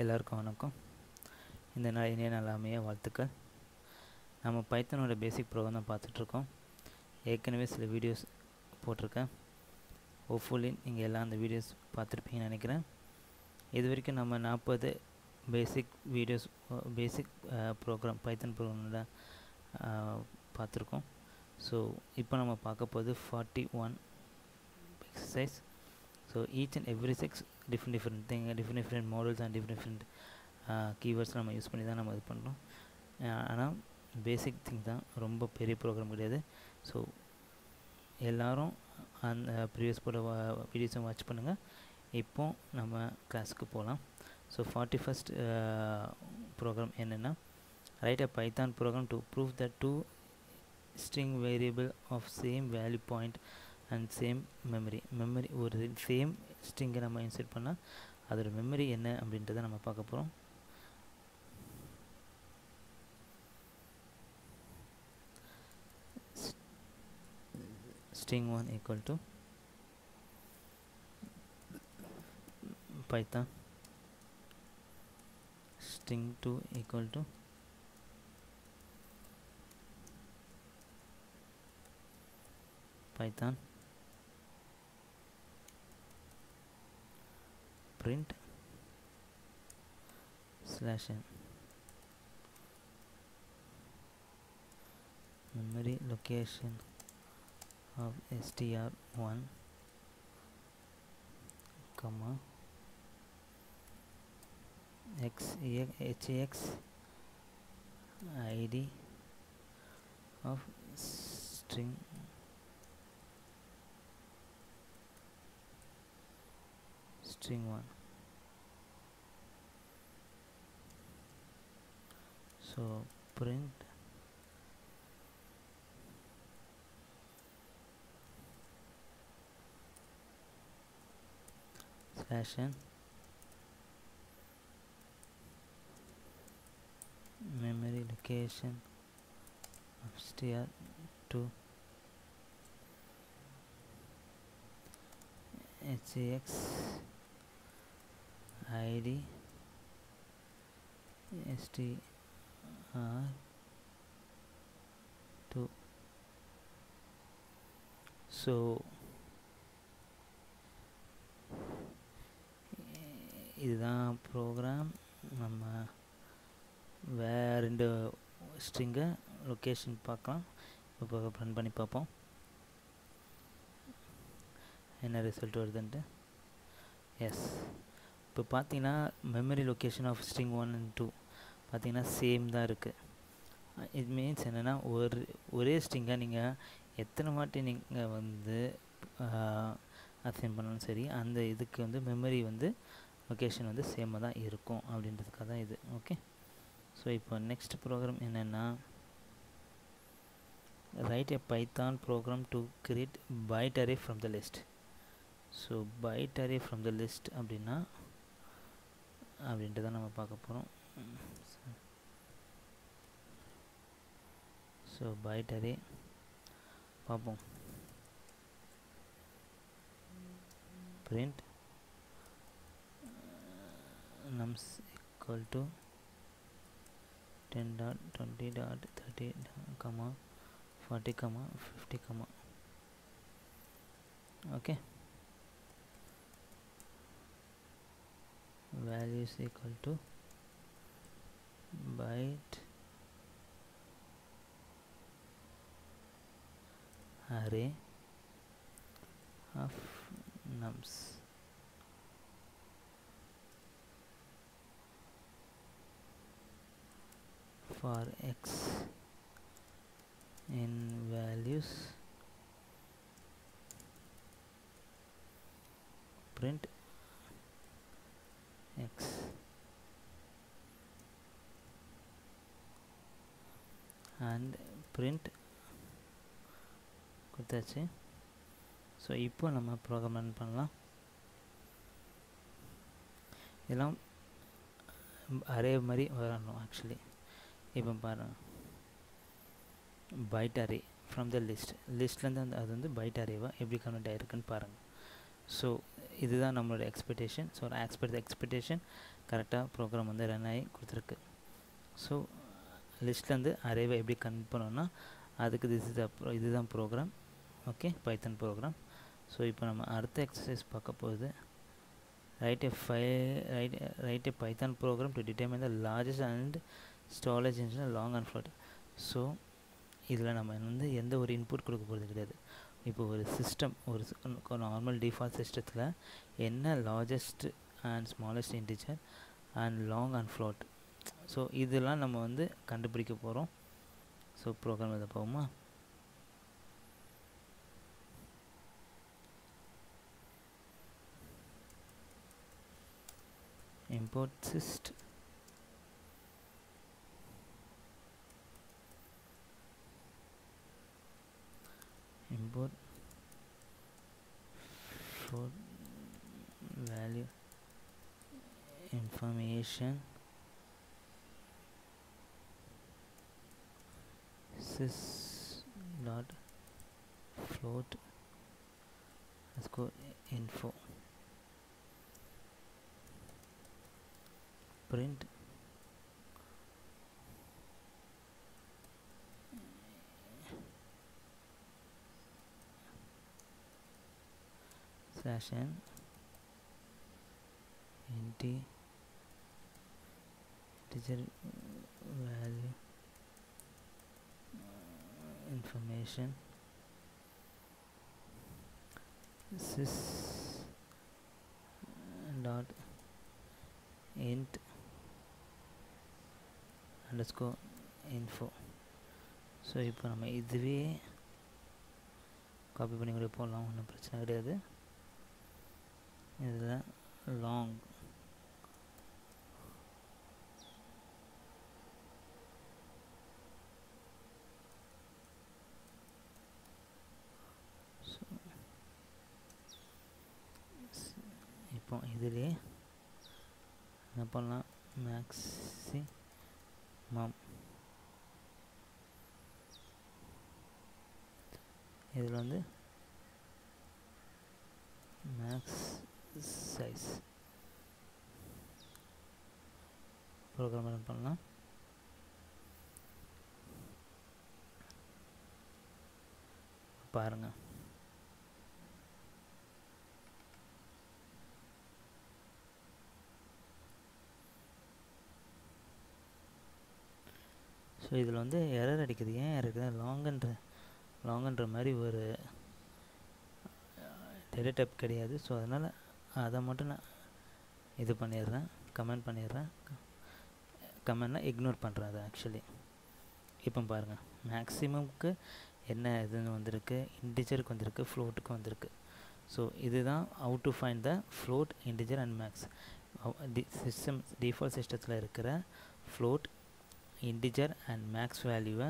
எல்லாருக்கும் வணக்கம். இந்த நாள் இனிய நாளாமைய வாழ்த்துக்கள். நம்ம பைத்தனோட பேசிக் ப்ரோக்ராம் தான் பார்த்துட்ருக்கோம். ஏற்கனவே சில வீடியோஸ் போட்டிருக்கேன். ஹோப்ஃபுல்லி நீங்கள் எல்லாம் அந்த வீடியோஸ் பார்த்துருப்பீங்கன்னு நினைக்கிறேன். இது வரைக்கும் நம்ம 40 பேசிக் வீடியோஸ் பேசிக் ப்ரோக்ராம் பைத்தன் ப்ரோக்ராமில் பார்த்துருக்கோம். ஸோ இப்போ நம்ம பார்க்க போது 41 exercise. So each and every six different thing, different models and different keywords நம்ம யூஸ் பண்ணி தான் நம்ம இது பண்ணுறோம். ஆனால் பேசிக் திங் தான், ரொம்ப பெரிய ப்ரோக்ராம் கிடையாது. ஸோ எல்லோரும் அந்த ப்ரீவியஸ் போட வீடியோஸும் வாட்ச் பண்ணுங்கள். இப்போ நம்ம கிளாஸுக்கு போகலாம். ஸோ 41st ப்ரோக்ராம் என்னென்னா, write a Python program to prove the two string variable of same value point and same memory ஒரு சேம் ஸ்ட்ரிங்கை நம்ம இன்சர்ட் பண்ணால் அதோட மெமரி என்ன அப்படின்றத நம்ம பார்க்க போகிறோம். string 1 equal to python, string 2 equal to python, print /n memory location of str1 comma hex id of string string 1. So print /n memory location of str2 hex id str2. So இதுதான் program. நம்ம வேறு 2 ஸ்ட்ரிங்கை location பார்க்கலாம். இப்போ run பண்ணி பார்ப்போம் என்ன result வருதுன்ட்டு. Yes, இப்போ பார்த்தீங்கன்னா memory location of string 1 and 2 பார்த்தீங்கன்னா சேம் தான் இருக்குது. இட் மீன்ஸ் என்னென்னா ஒரே ஸ்ட்ரிங்கை நீங்கள் எத்தனை வாட்டி நீங்கள் அசைன் பண்ணாலும் சரி, அந்த இதுக்கு மெமரி லொக்கேஷன் சேமாக தான் இருக்கும் அப்படின்றதுக்காக தான் இது. ஓகே, ஸோ இப்போ நெக்ஸ்ட் ப்ரோக்ராம் என்னென்னா, write a Python program to create byte array from the list. So byte array from the list அப்படின்ட்டு தான் நம்ம பார்க்க போகிறோம். ஸோ பைட் அரே பார்ப்போம். print nums equal to 10.20.30, 40, 50, okay. Value is equal to byte array of nums for x in values, print x and print கொடுத்தாச்சு. So இப்போ நம்ம program run பண்ணலாம். இதெல்லாம் அரே மாதிரி வரணும். ஆக்சுவலி இப்போ பாருங்கள், பைட் அரே ஃப்ரம் த லிஸ்ட்லேருந்து அது பைட் அரேவாக எப்படி கன்வெர்ட் ஆகிருக்குன்னு பாருங்கள். ஸோ இதுதான் நம்மளோட expectation. So as per the expectation கரெக்டாக ப்ரோக்ராம் வந்து ரன் ஆகி கொடுத்துருக்கு. ஸோ லிஸ்ட்லேருந்து அரேவை எப்படி கன்வெர்ட் பண்ணோன்னா அதுக்கு இதுதான் ப்ரோக்ராம். ஓகே, பைத்தன் ப்ரோக்ராம். ஸோ இப்போ நம்ம அடுத்த எக்ஸசைஸ் பார்க்க போகுது. write a python program to determine the largest and storage in long and float. So இதில் நம்ம வந்து எந்த ஒரு இன்புட் கொடுக்க போகிறது கிடையாது. இப்போ ஒரு சிஸ்டம், ஒரு நார்மல் டிஃபால்ட் சிஸ்டத்தில் என்ன largest and smallest integer and long and float, so இதெல்லாம் நம்ம வந்து கண்டுபிடிக்க போகிறோம். ஸோ ப்ரோக்ராம் இதை போகுமா? import syst import float value information sys dot float let's go info print /n integer value information sys dot int underscore info. So இப்போ நம்ம இதுவே காப்பி பண்ணி கூட போடலாம், ஒன்றும் பிரச்சனை கிடையாது. இதில் லாங் இப்போ இதிலே என்ன பண்ணலாம், மேக்ஸிமம் இதில் வந்து மேக்ஸ் சைஸ் ப்ரோக்ராம் ரன் பண்ணலாம். பாருங்கள், ஸோ இதில் வந்து எரர் அடிக்குது. ஏன் இருக்குது? லாங்குன்ற மாதிரி ஒரு டேட்டா டைப் கிடையாது. ஸோ அதனால் அதை மட்டும் நான் இது பண்ணிடுறேன், கமெண்ட் பண்ணிடுறேன். கமெண்ட்னா இக்னோர் பண்ணுறேன் அதை ஆக்சுவலி. இப்போ பாருங்கள், மேக்ஸிமம்க்கு என்ன இதுன்னு வந்திருக்கு, இன்டிஜருக்கு வந்திருக்கு, ஃப்ளோட்டுக்கு வந்திருக்கு. ஸோ இதுதான் how to find the float, integer and max. Default சிஸ்டத்தில் இருக்கிற ஃப்ளோட், இன்டிஜர் அண்ட் மேக்ஸ் வேல்யூவை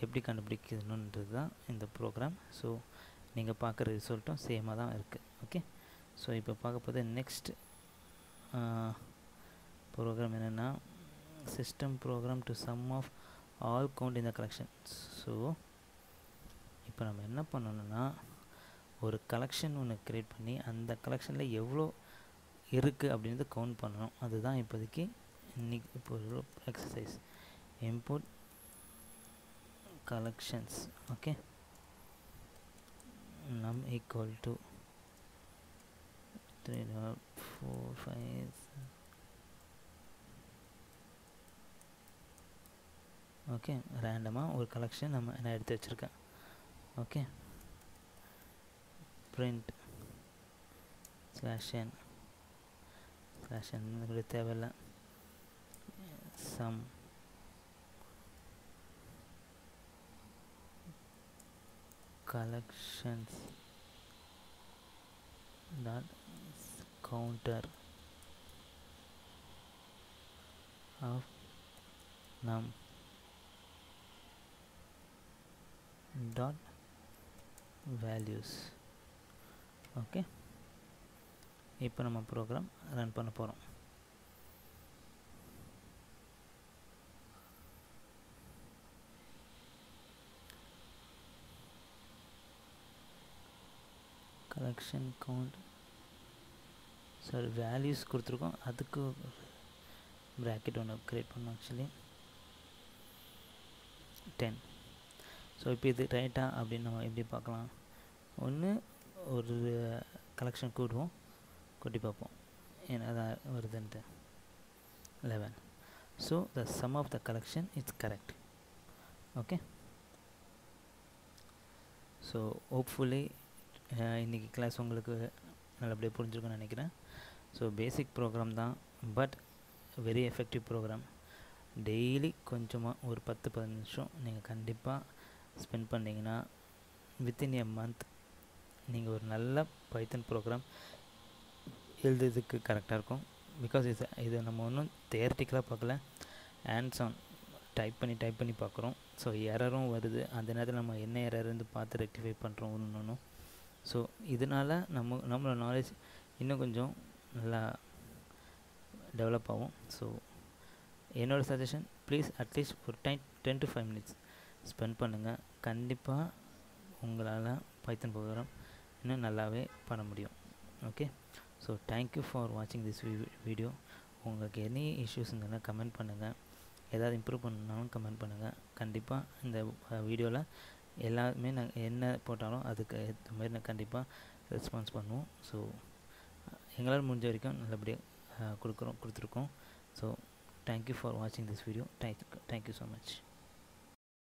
எப்படி கண்டுபிடிக்கணுன்றது தான் இந்த ப்ரோக்ராம். ஸோ நீங்கள் பார்க்குற ரிசல்ட்டும் சேமாக தான் இருக்குது. ஓகே, ஸோ இப்போ பார்க்க போது நெக்ஸ்ட் ப்ரோக்ராம் என்னென்னா system program to sum of all count in the collection. So இப்போ நம்ம என்ன பண்ணணும்னா ஒரு கலெக்ஷன் ஒன்று க்ரியேட் பண்ணி அந்த கலெக்ஷனில் எவ்வளோ இருக்குது அப்படின்றது கவுண்ட் பண்ணணும். அதுதான் இப்போதைக்கு இன்றைக்கி இப்போ ஒரு exercise. import collections, okay, num equal to 3.45. Okay, ரேண்டமாக ஒரு கலெக்ஷன் நான் எடுத்து வச்சுருக்கேன். ஓகே, print /n கூட தேவையில்லை, sum collections dot counter of num dot values. Okay, இப்போ நம்ம ப்ரோக்ராம் ரன் பண்ண போகிறோம். கலெக்ஷன் கவுண்ட், சாரி வேல்யூஸ் கொடுத்துருக்கோம், அதுக்கு ப்ராக்கெட் ஒன்று க்ரியேட் பண்ணோம் ஆக்சுவலி 10. ஸோ இப்போ இது ரைட்டாக அப்படின்னு நம்ம எப்படி பார்க்கலாம், ஒன்று ஒரு கலெக்ஷன் கூடுவோம், கூட்டி பார்ப்போம் ஏன்னா அதான் வருதுன்ட்டு 11. So the sum of the collection it's correct. Okay, so hopefully இன்றைக்கி கிளாஸ் உங்களுக்கு நல்லபடியாக புரிஞ்சிருக்குன்னு நினைக்கிறேன். ஸோ பேசிக் ப்ரோக்ராம் தான், but very effective program. Daily கொஞ்சமாக ஒரு 10-15 நிமிஷம் நீங்கள் கண்டிப்பாக ஸ்பெண்ட் பண்ணிங்கன்னா வித்தின் எ மந்த் நீங்கள் ஒரு நல்ல பைத்தன் ப்ரோக்ராம் எழுதுறதுக்கு கரெக்டாக இருக்கும். பிகாஸ் இது நம்ம ஒன்றும் தியரிட்டிக்கலாக பார்க்கல, ஹேண்ட்ஸ் ஆன் டைப் பண்ணி பார்க்குறோம். ஸோ எரரும் வருது, அந்த நேரத்தில் நம்ம என்ன எரர்ந்து பார்த்து ரெக்டிஃபை பண்ணுறோம் ஒன்று. ஸோ இதனால் நம்மளோட நாலேஜ் இன்னும் கொஞ்சம் நல்லா டெவலப் ஆகும். ஸோ என்னோடய சஜஷன், ப்ளீஸ் அட்லீஸ்ட் ஒரு 10 to 5 minutes ஸ்பெண்ட் பண்ணுங்கள். கண்டிப்பாக உங்களால் பைத்தன் ப்ரோக்ராம் இன்னும் நல்லாவே பண்ண முடியும். ஓகே, ஸோ தேங்க்யூ ஃபார் வாட்சிங் திஸ் வீடியோ. உங்களுக்கு எனி இஷ்யூஸ் இருந்தாலும் கமெண்ட் பண்ணுங்கள், ஏதாவது இம்ப்ரூவ் பண்ணாலும் கமெண்ட் பண்ணுங்கள். கண்டிப்பாக இந்த வீடியோவில் எல்லாமே நாங்கள் என்ன போட்டாலும் அதுக்கு ஏற்ற மாதிரி நான் கண்டிப்பாக ரெஸ்பான்ஸ் பண்ணுவோம். ஸோ எங்களால் முடிஞ்ச வரைக்கும் நல்லபடியாக கொடுத்துருக்கோம். ஸோ தேங்க்யூ ஃபார் வாட்சிங் this video. Thank you so much.